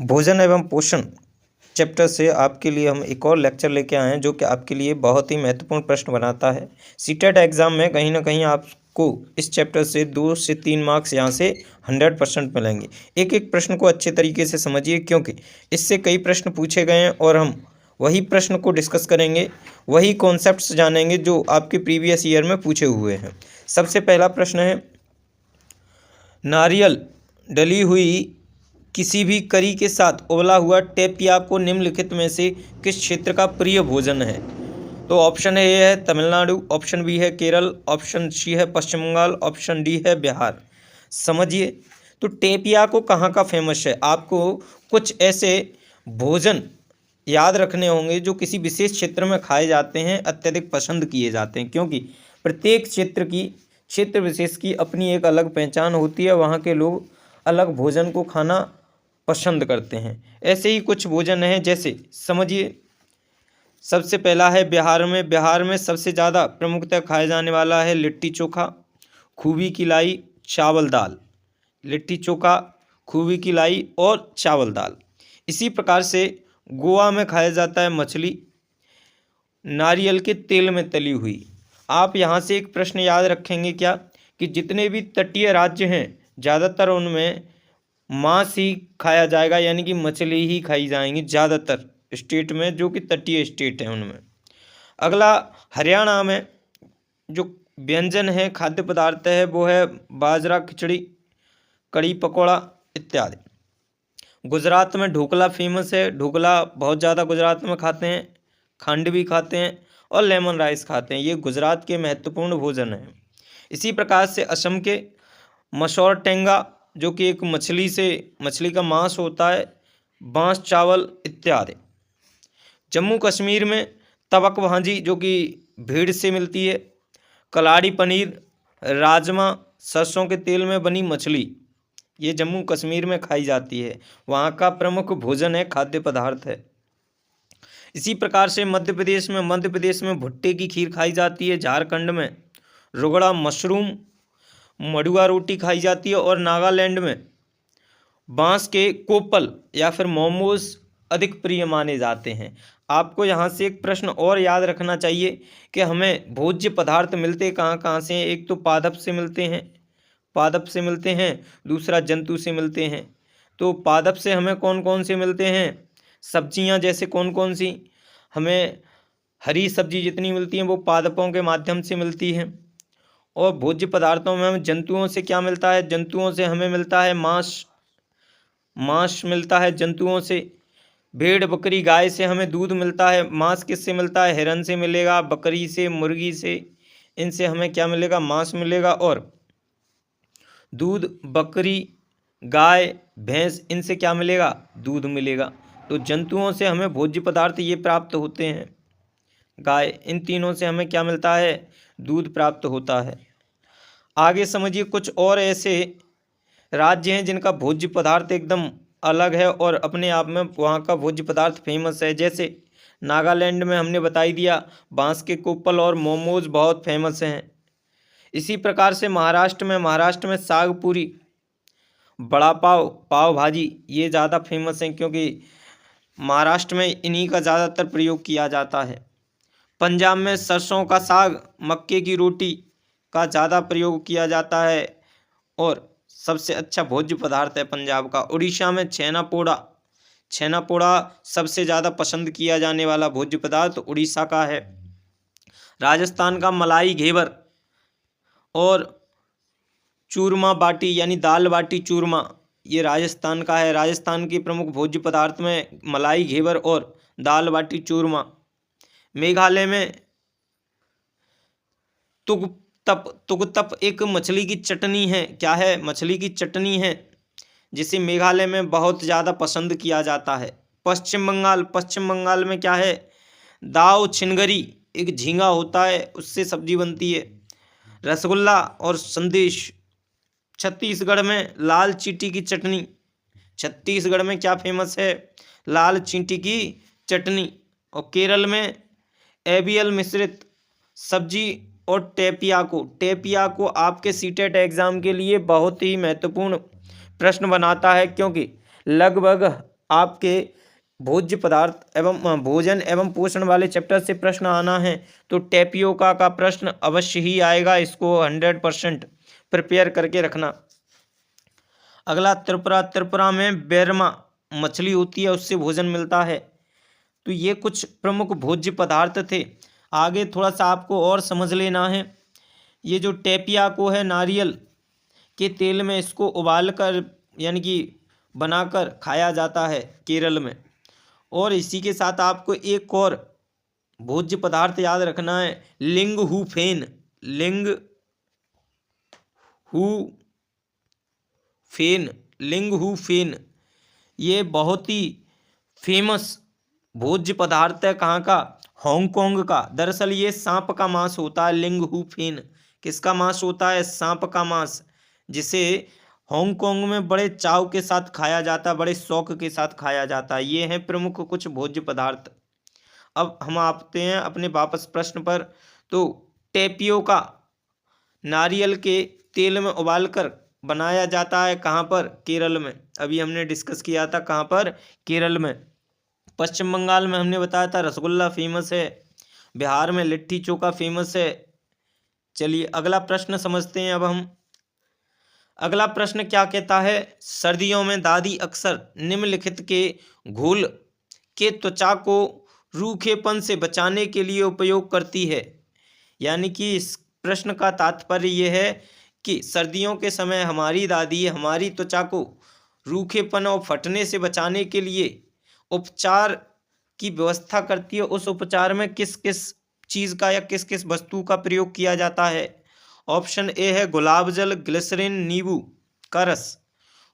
भोजन एवं पोषण चैप्टर से आपके लिए हम एक और लेक्चर लेके आए हैं जो कि आपके लिए बहुत ही महत्वपूर्ण प्रश्न बनाता है। सीटेट एग्ज़ाम में कहीं ना कहीं आपको इस चैप्टर से 2 से 3 मार्क्स यहाँ से 100% मिलेंगे। एक एक प्रश्न को अच्छे तरीके से समझिए क्योंकि इससे कई प्रश्न पूछे गए हैं और हम वही प्रश्न को डिस्कस करेंगे, वही कॉन्सेप्ट्स जानेंगे जो आपके प्रीवियस ईयर में पूछे हुए हैं। सबसे पहला प्रश्न है, नारियल डली हुई किसी भी करी के साथ उबला हुआ टेपिया को निम्नलिखित में से किस क्षेत्र का प्रिय भोजन है? तो ऑप्शन ए है तमिलनाडु, ऑप्शन बी है केरल, ऑप्शन सी है पश्चिम बंगाल, ऑप्शन डी है बिहार। समझिए, तो टेपिया को कहाँ का फेमस है? आपको कुछ ऐसे भोजन याद रखने होंगे जो किसी विशेष क्षेत्र में खाए जाते हैं, अत्यधिक पसंद किए जाते हैं, क्योंकि प्रत्येक क्षेत्र विशेष की अपनी एक अलग पहचान होती है। वहाँ के लोग अलग भोजन को खाना पसंद करते हैं। ऐसे ही कुछ भोजन हैं, जैसे समझिए, सबसे पहला है बिहार में सबसे ज़्यादा प्रमुखतः खाया जाने वाला है लिट्टी चोखा, खूबी की लाई, चावल दाल। लिट्टी चोखा, खूबी की लाई और चावल दाल। इसी प्रकार से गोवा में खाया जाता है मछली नारियल के तेल में तली हुई। आप यहाँ से एक प्रश्न याद रखेंगे क्या कि जितने भी तटीय राज्य हैं ज़्यादातर उनमें मांस ही खाया जाएगा, यानी कि मछली ही खाई जाएंगी ज़्यादातर स्टेट में जो कि तटीय स्टेट हैं उनमें। अगला, हरियाणा में जो व्यंजन है, खाद्य पदार्थ है, वो है बाजरा खिचड़ी, कड़ी पकौड़ा इत्यादि। गुजरात में ढोकला फेमस है, ढोकला बहुत ज़्यादा गुजरात में खाते हैं, खांडवी खाते हैं और लेमन राइस खाते हैं। ये गुजरात के महत्वपूर्ण भोजन हैं। इसी प्रकार से असम के मसौर टेंगा, जो कि एक मछली का मांस होता है, बांस चावल इत्यादि। जम्मू कश्मीर में तबक भाजी, जो कि भेड़ से मिलती है, कलाड़ी पनीर, राजमा, सरसों के तेल में बनी मछली, ये जम्मू कश्मीर में खाई जाती है। वहाँ का प्रमुख भोजन है, खाद्य पदार्थ है। इसी प्रकार से मध्य प्रदेश में भुट्टे की खीर खाई जाती है। झारखंड में रुगड़ा मशरूम मडुआ रोटी खाई जाती है और नागालैंड में बांस के कोपल या फिर मोमोज अधिक प्रिय माने जाते हैं। आपको यहाँ से एक प्रश्न और याद रखना चाहिए कि हमें भोज्य पदार्थ मिलते कहाँ कहाँ से हैं। एक तो पादप से मिलते हैं, दूसरा जंतु से मिलते हैं। तो पादप से हमें कौन कौन से मिलते हैं? सब्जियां जैसे कौन कौन सी? हमें हरी सब्जी जितनी मिलती हैं वो पादपों के माध्यम से मिलती हैं। और भोज्य पदार्थों में हमें जंतुओं से क्या मिलता है? जंतुओं से हमें मिलता है मांस मिलता है जंतुओं से। भेड़ बकरी गाय से हमें दूध मिलता है। मांस किससे मिलता है? हिरन से मिलेगा, बकरी से, मुर्गी से, इनसे हमें क्या मिलेगा? मांस मिलेगा। और दूध बकरी गाय भैंस, इनसे क्या मिलेगा? दूध मिलेगा। तो जंतुओं से हमें भोज्य पदार्थ ये प्राप्त होते हैं। गाय, इन तीनों से हमें क्या मिलता है? दूध प्राप्त होता है। आगे समझिए, कुछ और ऐसे राज्य हैं जिनका भोज्य पदार्थ एकदम अलग है और अपने आप में वहाँ का भोज्य पदार्थ फेमस है। जैसे नागालैंड में हमने बता ही दिया, बांस के कोपल और मोमोज बहुत फेमस हैं। इसी प्रकार से महाराष्ट्र में साग पूरी, बड़ा पाव भाजी, ये ज़्यादा फेमस हैं क्योंकि महाराष्ट्र में इन्हीं का ज़्यादातर प्रयोग किया जाता है। पंजाब में सरसों का साग, मक्के की रोटी का ज़्यादा प्रयोग किया जाता है और सबसे अच्छा भोज्य पदार्थ है पंजाब का। उड़ीसा में छेना पोड़ा सबसे ज़्यादा पसंद किया जाने वाला भोज्य पदार्थ उड़ीसा का है। राजस्थान का मलाई घेवर और चूरमा बाटी, यानी दाल बाटी चूरमा, ये राजस्थान का है। राजस्थान के प्रमुख भोज्य पदार्थ में मलाई घेवर और दाल बाटी चूरमा। मेघालय में तुगतप एक मछली की चटनी है। क्या है? मछली की चटनी है, जिसे मेघालय में बहुत ज़्यादा पसंद किया जाता है। पश्चिम बंगाल में क्या है? दाव छिनगरी, एक झींगा होता है, उससे सब्जी बनती है। रसगुल्ला और संदेश। छत्तीसगढ़ में लाल चींटी की चटनी। छत्तीसगढ़ में क्या फेमस है? लाल चींटी की चटनी। और केरल में एबियल मिश्रित सब्जी और टेपिया को आपके सीटेट एग्ज़ाम के लिए बहुत ही महत्वपूर्ण प्रश्न बनाता है, क्योंकि लगभग आपके भोज्य पदार्थ एवं भोजन एवं पोषण वाले चैप्टर से प्रश्न आना है तो टेपियोका का प्रश्न अवश्य ही आएगा। इसको 100% प्रिपेयर करके रखना। अगला त्रिपुरा। त्रिपुरा में बेरमा मछली होती है, उससे भोजन मिलता है। तो ये कुछ प्रमुख भोज्य पदार्थ थे। आगे थोड़ा सा आपको और समझ लेना है। ये जो टेपियाको है, नारियल के तेल में इसको उबाल कर यानी कि बनाकर खाया जाता है केरल में। और इसी के साथ आपको एक और भोज्य पदार्थ याद रखना है, लिंग हु फेन। लिंग हु फेन, लिंग हु फेन, ये बहुत ही फेमस भोज्य पदार्थ है। कहाँ का? हांगकांग का। दरअसल ये सांप का मांस होता है। लिंग हु फेन किसका मांस होता है? सांप का मांस, जिसे हांगकांग में बड़े चाव के साथ खाया जाता है, बड़े शौक के साथ खाया जाता है। ये हैं प्रमुख कुछ भोज्य पदार्थ। अब हम आते हैं अपने वापस प्रश्न पर। तो टेपियोका नारियल के तेल में उबालकर बनाया जाता है। कहाँ पर? केरल में। अभी हमने डिस्कस किया था, कहाँ पर? केरल में। पश्चिम बंगाल में हमने बताया था रसगुल्ला फेमस है। बिहार में लिट्टी चोखा फेमस है। चलिए अगला प्रश्न समझते हैं अब हम। अगला प्रश्न क्या कहता है? सर्दियों में दादी अक्सर निम्नलिखित के घोल के त्वचा को रूखेपन से बचाने के लिए उपयोग करती है। यानी कि इस प्रश्न का तात्पर्य यह है कि सर्दियों के समय हमारी दादी हमारी त्वचा को रूखेपन और फटने से बचाने के लिए उपचार की व्यवस्था करती है। उस उपचार में किस किस चीज़ का या किस किस वस्तु का प्रयोग किया जाता है? ऑप्शन ए है गुलाब जल, ग्लिसरीन, नींबू का रस।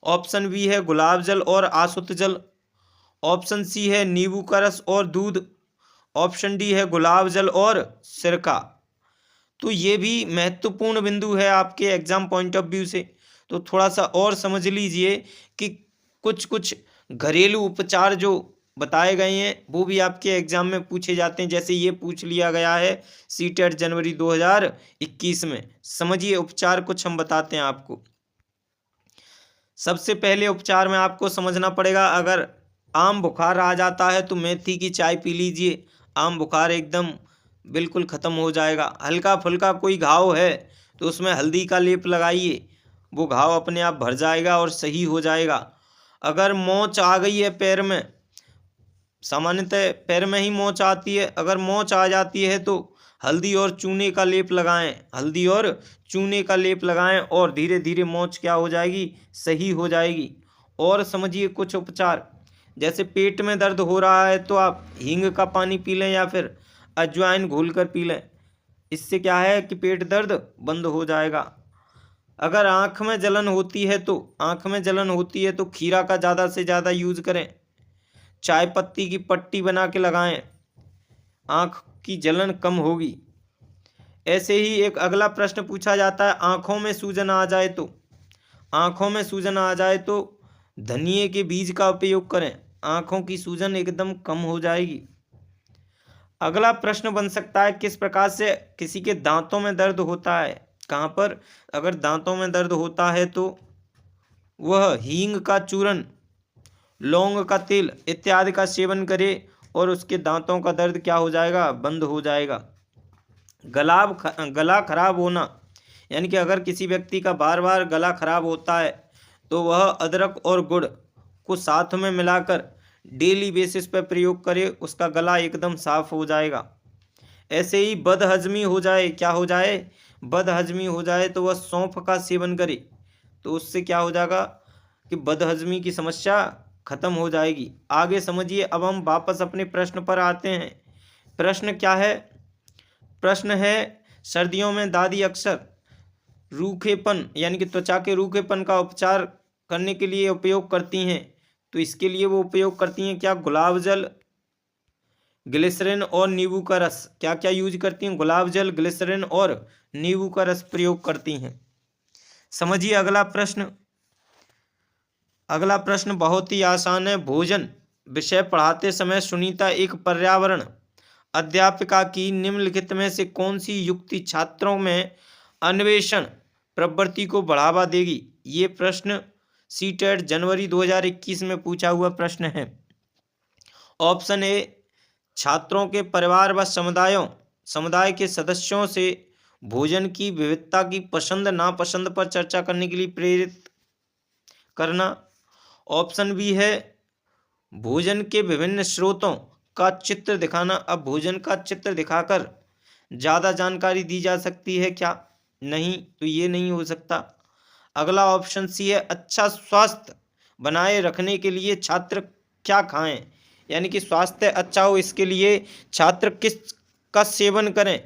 ऑप्शन बी है गुलाब जल और आसुत जल। ऑप्शन सी है नींबू का रस और दूध। ऑप्शन डी है गुलाब जल और सिरका। तो ये भी महत्वपूर्ण बिंदु है आपके एग्जाम पॉइंट ऑफ व्यू से। तो थोड़ा सा और समझ लीजिए कि कुछ कुछ घरेलू उपचार जो बताए गए हैं वो भी आपके एग्जाम में पूछे जाते हैं। जैसे ये पूछ लिया गया है सीटेट जनवरी 2021 में। समझिए उपचार कुछ हम बताते हैं आपको। सबसे पहले उपचार में आपको समझना पड़ेगा, अगर आम बुखार आ जाता है तो मेथी की चाय पी लीजिए, आम बुखार एकदम बिल्कुल ख़त्म हो जाएगा। हल्का फुल्का कोई घाव है तो उसमें हल्दी का लेप लगाइए, वो घाव अपने आप भर जाएगा और सही हो जाएगा। अगर मोच आ गई है पैर में, सामान्यतः पैर में ही मोच आती है, अगर मोच आ जाती है तो हल्दी और चूने का लेप लगाएं। हल्दी और चूने का लेप लगाएं और धीरे धीरे मोच क्या हो जाएगी? सही हो जाएगी। और समझिए कुछ उपचार, जैसे पेट में दर्द हो रहा है तो आप हींग का पानी पी लें या फिर अजवाइन घोलकर पी लें। इससे क्या है कि पेट दर्द बंद हो जाएगा। अगर आँख में जलन होती है तो खीरा का ज़्यादा से ज़्यादा यूज करें। चाय पत्ती की पट्टी बना के लगाएं, आँख की जलन कम होगी। ऐसे ही एक अगला प्रश्न पूछा जाता है, आँखों में सूजन आ जाए तो धनिए के बीज का उपयोग करें, आँखों की सूजन एकदम कम हो जाएगी। अगला प्रश्न बन सकता है, किस प्रकार से किसी के दांतों में दर्द होता है? कहाँ पर? अगर दांतों में दर्द होता है तो वह हींग का चूर्ण, लौंग का तेल इत्यादि का सेवन करे और उसके दांतों का दर्द क्या हो जाएगा? बंद हो जाएगा। गला खराब होना, यानी कि अगर किसी व्यक्ति का बार बार गला खराब होता है तो वह अदरक और गुड़ को साथ में मिलाकर डेली बेसिस पर प्रयोग करे, उसका गला एकदम साफ हो जाएगा। ऐसे ही बदहजमी हो जाए, क्या हो जाए? बदहजमी हो जाए तो वह सौंफ का सेवन करे, तो उससे क्या हो जाएगा कि बदहजमी की समस्या खत्म हो जाएगी। आगे समझिए। अब हम वापस अपने प्रश्न पर आते हैं। प्रश्न क्या है? प्रश्न है, सर्दियों में दादी अक्सर रूखेपन यानी कि त्वचा के रूखेपन का उपचार करने के लिए उपयोग करती हैं। तो इसके लिए वो उपयोग करती हैं क्या? गुलाब जल, ग्लिसरीन और नींबू का रस। क्या क्या यूज करती हैं? गुलाब जल, ग्लिसरीन और नींबू का रस प्रयोग करती हैं। समझिए अगला प्रश्न। अगला प्रश्न बहुत ही आसान है। भोजन विषय पढ़ाते समय सुनीता एक पर्यावरण अध्यापिका की निम्नलिखित में से कौन सी युक्ति छात्रों में अन्वेषण प्रवृत्ति को बढ़ावा देगी? ये प्रश्न सीटेट जनवरी 2021 में पूछा हुआ प्रश्न है। ऑप्शन ए, छात्रों के परिवार व समुदाय के सदस्यों से भोजन की विविधता की पसंद नापसंद पर चर्चा करने के लिए प्रेरित करना। ऑप्शन बी है, भोजन के विभिन्न स्रोतों का चित्र दिखाना। अब भोजन का चित्र दिखाकर ज़्यादा जानकारी दी जा सकती है क्या? नहीं, तो ये नहीं हो सकता। अगला ऑप्शन सी है, अच्छा स्वास्थ्य बनाए रखने के लिए छात्र क्या खाएं, यानी कि स्वास्थ्य अच्छा हो इसके लिए छात्र किस का सेवन करें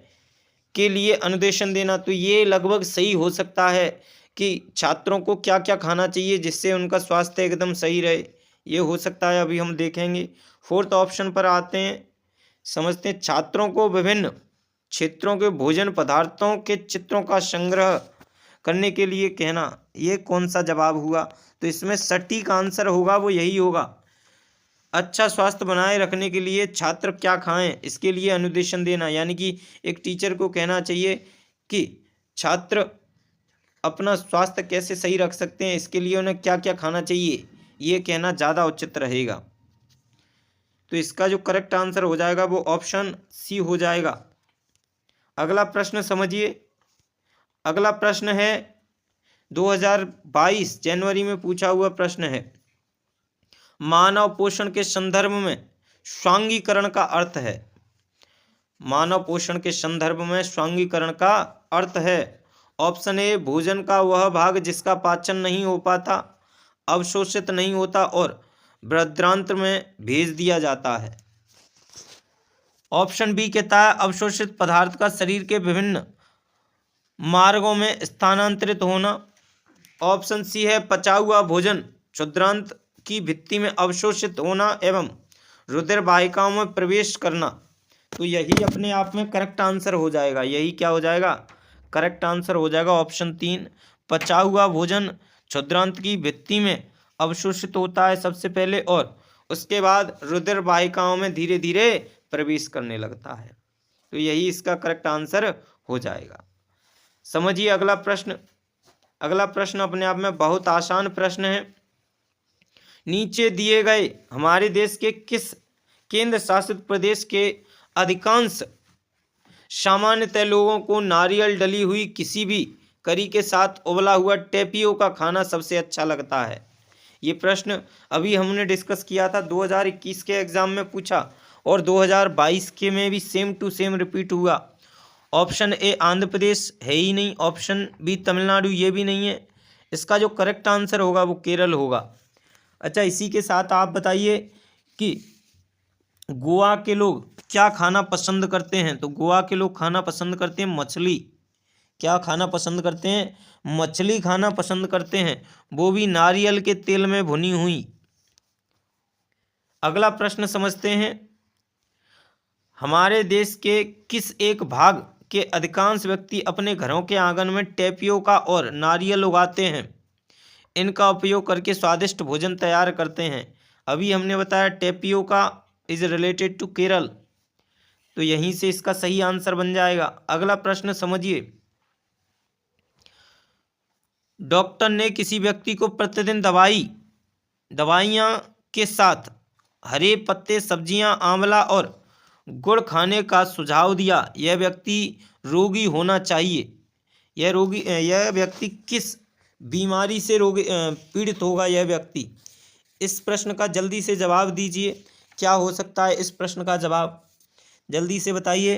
के लिए अनुदेशन देना। तो ये लगभग सही हो सकता है कि छात्रों को क्या क्या खाना चाहिए जिससे उनका स्वास्थ्य एकदम सही रहे, ये हो सकता है, अभी हम देखेंगे। फोर्थ ऑप्शन पर आते हैं, समझते हैं। छात्रों को विभिन्न क्षेत्रों के भोजन पदार्थों के चित्रों का संग्रह करने के लिए कहना। ये कौन सा जवाब हुआ? तो इसमें सटीक आंसर होगा वो यही होगा, अच्छा स्वास्थ्य बनाए रखने के लिए छात्र क्या खाएं इसके लिए अनुदेशन देना। यानी कि एक टीचर को कहना चाहिए कि छात्र अपना स्वास्थ्य कैसे सही रख सकते हैं, इसके लिए उन्हें क्या क्या खाना चाहिए, ये कहना ज़्यादा उचित रहेगा। तो इसका जो करेक्ट आंसर हो जाएगा वो ऑप्शन सी हो जाएगा। अगला प्रश्न समझिए। अगला प्रश्न है 2022 जनवरी में पूछा हुआ प्रश्न है, मानव पोषण के संदर्भ में स्वांगीकरण का अर्थ है। मानव पोषण के संदर्भ में स्वांगीकरण का अर्थ है। ऑप्शन ए, भोजन का वह भाग जिसका पाचन नहीं हो पाता, अवशोषित नहीं होता और बृहदान्त्र में भेज दिया जाता है। ऑप्शन बी कहता है, अवशोषित पदार्थ का शरीर के विभिन्न मार्गों में स्थानांतरित होना। ऑप्शन सी है, पचा हुआ भोजन क्षुद्रांत की भित्ति में अवशोषित होना एवं रुधिर वाहिकाओं में प्रवेश करना। तो यही अपने आप में करेक्ट आंसर हो जाएगा। यही क्या हो जाएगा? करेक्ट आंसर हो जाएगा ऑप्शन 3, पचा हुआ भोजन क्षुद्रांत की भित्ति में अवशोषित होता है सबसे पहले और उसके बाद रुधिर वाहिकाओं में धीरे धीरे प्रवेश करने लगता है। तो यही इसका करेक्ट आंसर हो जाएगा। समझिए अगला प्रश्न। अगला प्रश्न अपने आप में बहुत आसान प्रश्न है। नीचे दिए गए हमारे देश के किस केंद्र शासित प्रदेश के अधिकांश सामान्यतः लोगों को नारियल डली हुई किसी भी करी के साथ उबला हुआ टेपियोका खाना सबसे अच्छा लगता है? ये प्रश्न अभी हमने डिस्कस किया था, 2021 के एग्जाम में पूछा और 2022 के में भी सेम टू सेम रिपीट हुआ। ऑप्शन ए आंध्र प्रदेश है ही नहीं, ऑप्शन बी तमिलनाडु ये भी नहीं है। इसका जो करेक्ट आंसर होगा वो केरल होगा। अच्छा, इसी के साथ आप बताइए कि गोवा के लोग क्या खाना पसंद करते हैं? तो गोवा के लोग खाना पसंद करते हैं मछली। क्या खाना पसंद करते हैं? मछली खाना पसंद करते हैं, वो भी नारियल के तेल में भुनी हुई। अगला प्रश्न समझते हैं। हमारे देश के किस एक भाग के अधिकांश व्यक्ति अपने घरों के आंगन में टेपियोका और नारियल उगाते हैं? इनका उपयोग करके स्वादिष्ट भोजन तैयार करते हैं। अभी हमने बताया tapioca is related to Kerala, तो यहीं से इसका सही आंसर बन जाएगा। अगला प्रश्न समझिए। डॉक्टर ने किसी व्यक्ति को प्रतिदिन दवाइयाँ के साथ हरे पत्ते, सब्जियां, आंवला और गुड़ खाने का सुझाव दिया। यह व्यक्ति रोगी होना चाहिए। यह व्यक्ति किस बीमारी से पीड़ित होगा? यह व्यक्ति, इस प्रश्न का जल्दी से जवाब दीजिए। क्या हो सकता है इस प्रश्न का जवाब? जल्दी से बताइए।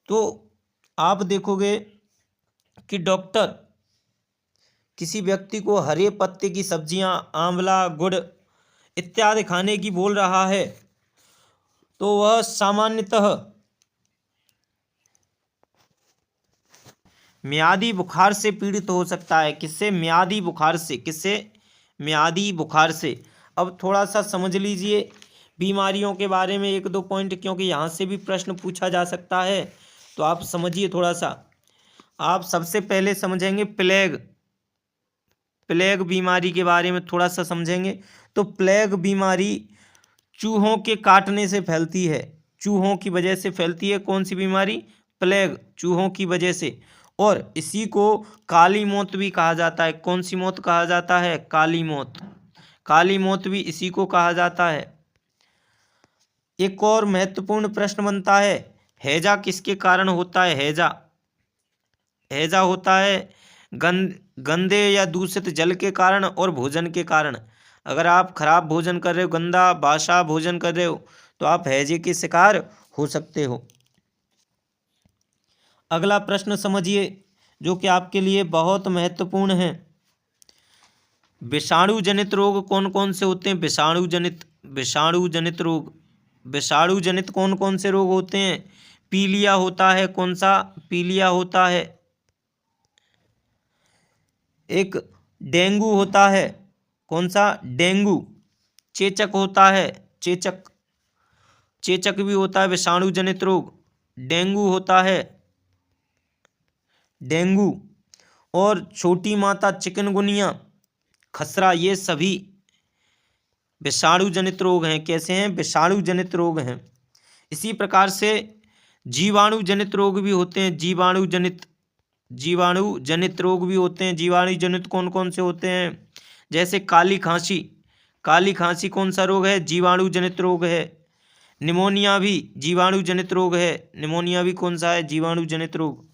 तो आप देखोगे कि डॉक्टर किसी व्यक्ति को हरे पत्ते की सब्जियां, आंवला, गुड़ इत्यादि खाने की बोल रहा है, तो वह सामान्यतः म्यादी बुखार से पीड़ित हो सकता है। किससे? म्यादी बुखार से। किससे? म्यादी बुखार से। अब थोड़ा सा समझ लीजिए बीमारियों के बारे में एक दो पॉइंट, क्योंकि यहाँ से भी प्रश्न पूछा जा सकता है, तो आप समझिए थोड़ा सा। आप सबसे पहले समझेंगे प्लेग बीमारी के बारे में थोड़ा सा समझेंगे। तो प्लेग बीमारी चूहों के काटने से फैलती है, चूहों की वजह से फैलती है। कौन सी बीमारी? प्लेग, चूहों की वजह से। और इसी को काली मौत भी कहा जाता है। कौन सी मौत कहा जाता है? काली मौत। काली मौत भी इसी को कहा जाता है। एक और महत्वपूर्ण प्रश्न बनता है, हैजा किसके कारण होता है? हैजा हैजा होता है गंदे या दूषित जल के कारण और भोजन के कारण। अगर आप खराब भोजन कर रहे हो, गंदा बासा भोजन कर रहे हो, तो आप हैजे के शिकार हो सकते हो। अगला प्रश्न समझिए, जो कि आपके लिए बहुत महत्वपूर्ण है। विषाणु जनित रोग कौन कौन से होते हैं? विषाणु जनित रोग, विषाणु जनित कौन कौन से रोग होते हैं? पीलिया होता है। कौन सा? पीलिया होता है। एक डेंगू होता है। कौन सा? डेंगू। चेचक होता है। चेचक, चेचक भी होता है विषाणु जनित रोग। डेंगू होता है, डेंगू। और छोटी माता चिकनगुनिया, खसरा, ये सभी विषाणु जनित रोग हैं। कैसे हैं? विषाणु जनित रोग हैं। इसी प्रकार से जीवाणु जनित रोग भी होते हैं। जीवाणु जनित रोग भी होते हैं। जीवाणु जनित कौन कौन से होते हैं? जैसे काली खांसी। काली खांसी कौन सा रोग है? जीवाणु जनित रोग है। निमोनिया भी जीवाणु जनित रोग है। निमोनिया भी कौन सा है? जीवाणु जनित रोग।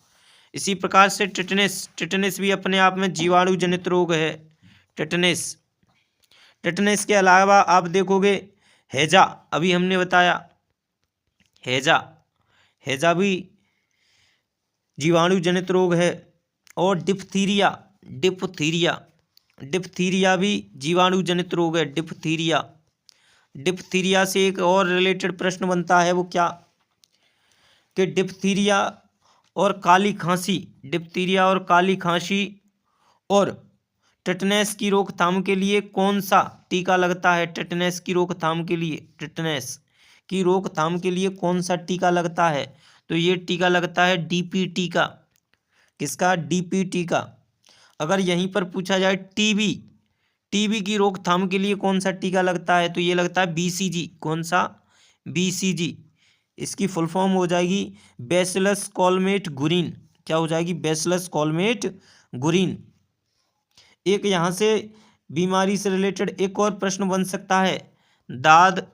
इसी प्रकार से टिटनेस भी अपने आप में जीवाणु जनित रोग है। टिटनेस के अलावा आप देखोगे हैजा, अभी हमने बताया हैजा भी जीवाणु जनित रोग है। और डिप्थीरिया भी जीवाणु जनित रोग है। डिप्थीरिया से एक और रिलेटेड प्रश्न बनता है, वो क्या? कि डिप्थीरिया और काली खांसी और टिटनेस की रोकथाम के लिए कौन सा टीका लगता है? टिटनेस की रोकथाम के लिए कौन सा टीका लगता है? तो ये टीका लगता है डीपीटी का। किसका? डीपीटी का। अगर यहीं पर पूछा जाए टीबी की रोकथाम के लिए कौन सा टीका लगता है, तो ये लगता है बीसीजी। कौन सा? बीसीजी। इसकी फुल फॉर्म हो जाएगी बैसिलस कॉलमेट गुरिन। क्या हो जाएगी? Bacillus Calmette Guerin. एक यहाँ से बीमारी से रिलेटेड एक और प्रश्न बन सकता है, दाद,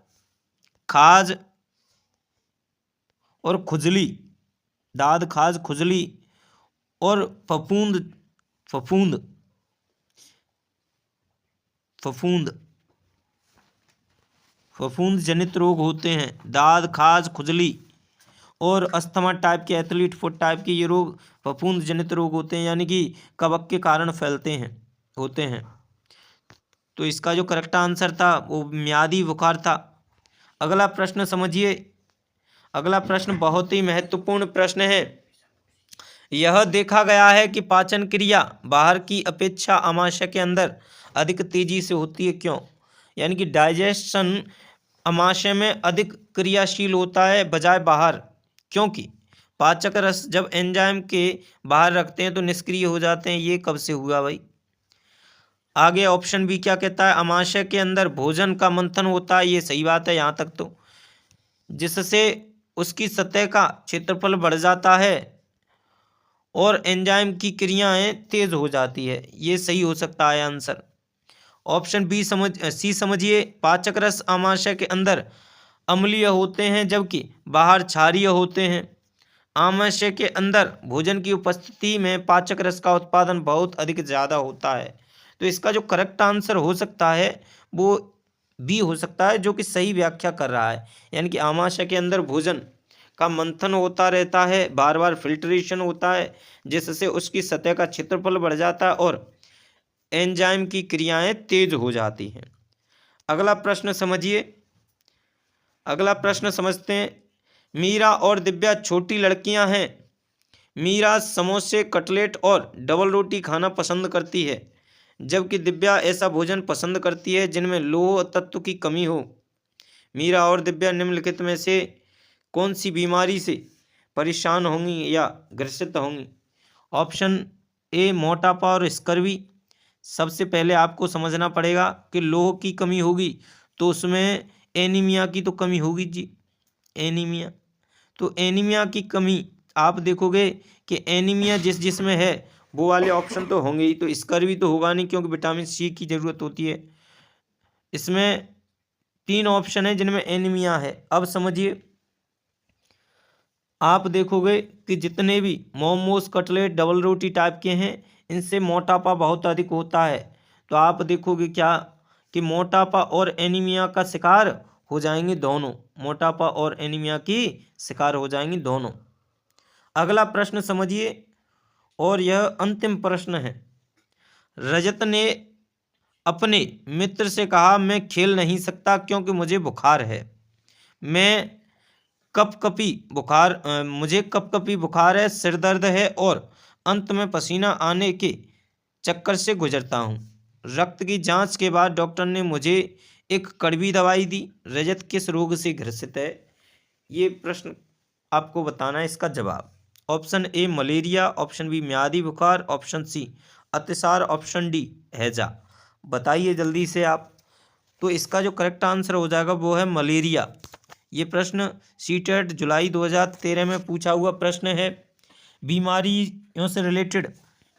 खाज और खुजली। दाद, खाज, खुजली और फफूंद जनित रोग होते हैं। दाद, खाज, खुजली और अस्थमा टाइप के, एथलीट फुट टाइप के, ये रोग फफूंद जनित रोग होते हैं, यानी कि कवक के कारण होते हैं। तो इसका जो करेक्ट आंसर था वो म्यादी बुखार था। अगला प्रश्न समझिए। अगला प्रश्न बहुत ही महत्वपूर्ण प्रश्न है। यह देखा गया है कि पाचन क्रिया बाहर की अपेक्षा आमाशय के अंदर अधिक तेजी से होती है। क्यों? यानी कि डाइजेशन आमाशय में अधिक क्रियाशील होता है बजाय बाहर। क्योंकि पाचक रस जब एंजाइम के बाहर रखते हैं तो निष्क्रिय हो जाते हैं। ये कब से हुआ भाई? आगे ऑप्शन बी क्या कहता है? आमाशय के अंदर भोजन का मंथन होता है। ये सही बात है यहाँ तक तो, जिससे उसकी सतह का क्षेत्रफल बढ़ जाता है और एंजाइम की क्रियाएं तेज हो जाती है। ये सही हो सकता है आंसर। ऑप्शन सी समझिए। पाचक रस आमाशय के अंदर अम्लीय होते हैं जबकि बाहर क्षारीय होते हैं। आमाशय के अंदर भोजन की उपस्थिति में पाचक रस का उत्पादन बहुत अधिक ज़्यादा होता है। तो इसका जो करेक्ट आंसर हो सकता है वो बी हो सकता है, जो कि सही व्याख्या कर रहा है। यानी कि आमाशय के अंदर भोजन का मंथन होता रहता है, बार बार फिल्ट्रेशन होता है, जिससे उसकी सतह का क्षेत्रफल बढ़ जाता है और एंजाइम की क्रियाएं तेज हो जाती हैं। अगला प्रश्न समझिए। अगला प्रश्न समझते हैं। मीरा और दिव्या छोटी लड़कियां हैं। मीरा समोसे, कटलेट और डबल रोटी खाना पसंद करती है, जबकि दिव्या ऐसा भोजन पसंद करती है जिनमें लौह तत्व की कमी हो। मीरा और दिव्या निम्नलिखित में से कौन सी बीमारी से परेशान होंगी या ग्रसित होंगी? ऑप्शन ए मोटापा और स्कर्वी। सबसे पहले आपको समझना पड़ेगा कि लौह की कमी होगी तो उसमें एनीमिया की तो कमी होगी जी। एनीमिया, तो एनीमिया की कमी आप देखोगे कि एनीमिया जिसमें है वो वाले ऑप्शन तो होंगे ही, तो स्कर्वी तो होगा नहीं क्योंकि विटामिन सी की ज़रूरत होती है। इसमें 3 ऑप्शन है जिनमें एनीमिया है। अब समझिए, आप देखोगे कि जितने भी मोमोज, कटलेट, डबल रोटी टाइप के हैं, इनसे मोटापा बहुत अधिक होता है। तो आप देखोगे क्या कि मोटापा और एनीमिया का शिकार हो जाएंगे दोनों, मोटापा और एनीमिया की शिकार हो जाएंगी दोनों। अगला प्रश्न समझिए, और यह अंतिम प्रश्न है। रजत ने अपने मित्र से कहा, मैं खेल नहीं सकता क्योंकि मुझे बुखार है। मुझे कपकपी बुखार है, सिर दर्द है और अंत में पसीना आने के चक्कर से गुजरता हूँ। रक्त की जांच के बाद डॉक्टर ने मुझे एक कड़वी दवाई दी। रजत किस रोग से ग्रसित है? ये प्रश्न आपको बताना है इसका जवाब। Option A malaria, option B म्यादी बुखार, ऑप्शन सी अतिसार, ऑप्शन डी हैजा। बताइए जल्दी से आप। तो इसका जो करेक्ट आंसर हो जाएगा वो है मलेरिया। ये प्रश्न सीटेट जुलाई 2013 में पूछा हुआ प्रश्न है। बीमारियों से रिलेटेड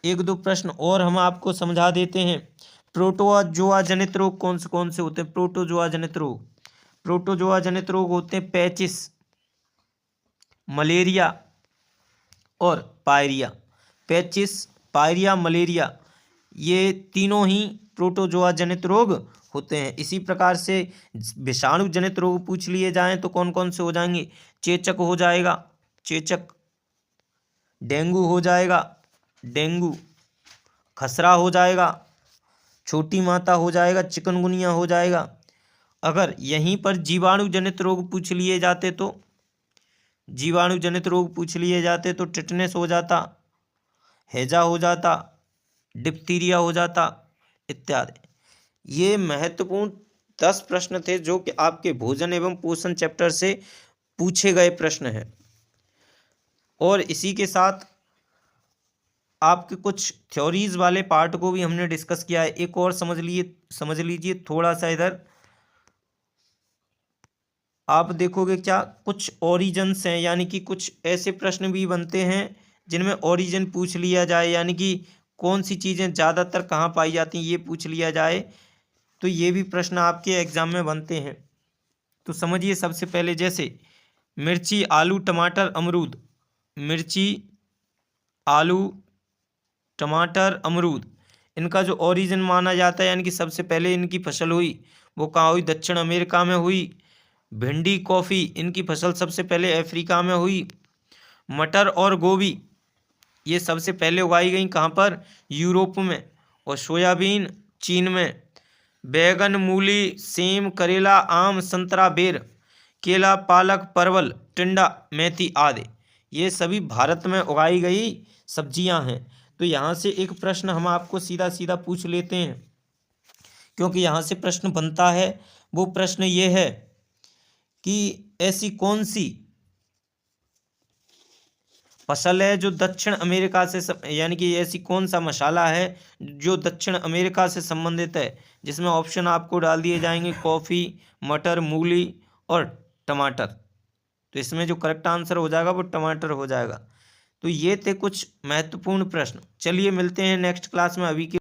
एक दो प्रश्न और हम आपको समझा देते हैं। प्रोटोजोआ जनित रोग कौन से होते हैं? प्रोटोजोआ जनित रोग होते हैं पैचिस, मलेरिया और पायरिया। पैचिस, पायरिया, मलेरिया, ये तीनों ही प्रोटोजोआ जनित रोग होते हैं। इसी प्रकार से विषाणु जनित रोग पूछ लिए जाएं तो कौन कौन से हो जाएंगे? चेचक हो जाएगा, चेचक। डेंगू हो जाएगा, डेंगू। खसरा हो जाएगा, छोटी माता हो जाएगा, चिकनगुनिया हो जाएगा। अगर यहीं पर जीवाणु जनित रोग पूछ लिए जाते तो टिटनेस हो जाता, हैजा हो जाता, डिप्थीरिया हो जाता इत्यादि। ये महत्वपूर्ण 10 प्रश्न थे जो कि आपके भोजन एवं पोषण चैप्टर से पूछे गए प्रश्न हैं। और इसी के साथ आपके कुछ थ्योरीज वाले पार्ट को भी हमने डिस्कस किया है। एक और समझ लीजिए थोड़ा सा इधर। आप देखोगे क्या कुछ ओरिजिन्स हैं, यानी कि कुछ ऐसे प्रश्न भी बनते हैं जिनमें ओरिजिन पूछ लिया जाए, यानी कि कौन सी चीज़ें ज़्यादातर कहाँ पाई जाती हैं ये पूछ लिया जाए। तो ये भी प्रश्न आपके एग्जाम में बनते हैं। तो समझिए, सबसे पहले जैसे मिर्ची, आलू, टमाटर, अमरूद। मिर्ची, आलू, टमाटर, अमरूद, इनका जो ओरिजिन माना जाता है, यानी कि सबसे पहले इनकी फसल हुई वो कहाँ हुई? दक्षिण अमेरिका में हुई। भिंडी, कॉफ़ी, इनकी फसल सबसे पहले अफ्रीका में हुई। मटर और गोभी ये सबसे पहले उगाई गई कहाँ पर? यूरोप में। और सोयाबीन चीन में। बैगन, मूली, सेम, करेला, आम, संतरा, बेर, केला, पालक, परवल, टिंडा, मेथी आदि ये सभी भारत में उगाई गई सब्जियां हैं। तो यहाँ से एक प्रश्न हम आपको सीधा सीधा पूछ लेते हैं, क्योंकि यहाँ से प्रश्न बनता है। वो प्रश्न ये है कि ऐसी कौन सी फसल है जो दक्षिण अमेरिका से यानी कि ऐसी कौन सा मसाला है जो दक्षिण अमेरिका से संबंधित है? जिसमें ऑप्शन आपको डाल दिए जाएंगे कॉफ़ी, मटर, मूली और टमाटर। तो इसमें जो करेक्ट आंसर हो जाएगा वो टमाटर हो जाएगा। तो ये थे कुछ महत्वपूर्ण प्रश्न। चलिए मिलते हैं नेक्स्ट क्लास में। अभी के